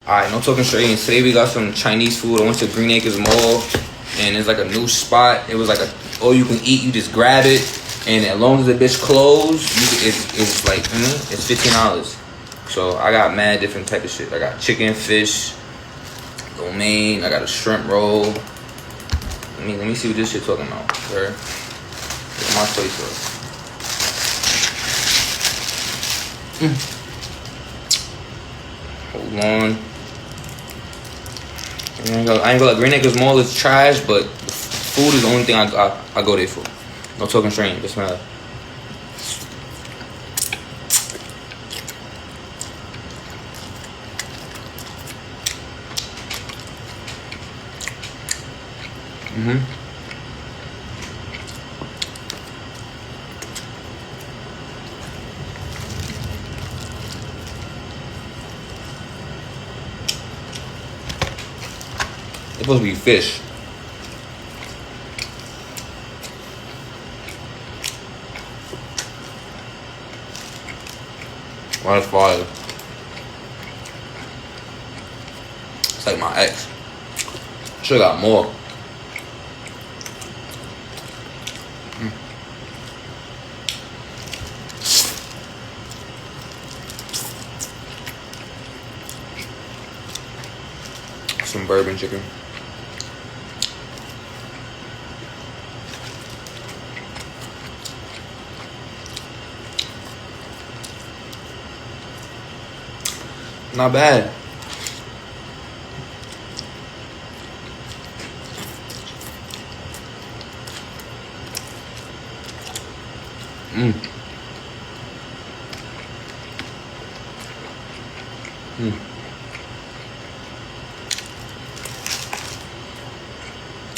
Alright, no talking straight. And today we got some Chinese food. I went to Green Acres Mall, and it's like a new spot. It was like a all you can eat. You just grab it, and as long as the bitch closed, it's like it's $15. So I got mad different type of shit. I got chicken, fish, lo mein. I got a shrimp roll. Let me see what this shit talking about. Okay? Look at my face up. Hold on. I ain't gonna lie, Green Acres Mall is trash, but food is the only thing I go there for. No talking straight. Bismillah. It's supposed to be fish. Why that's fire? It's like my ex. Should've got more. Some bourbon chicken. Not bad.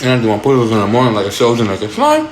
And I do my push-ups in the morning like a soldier, like a slime.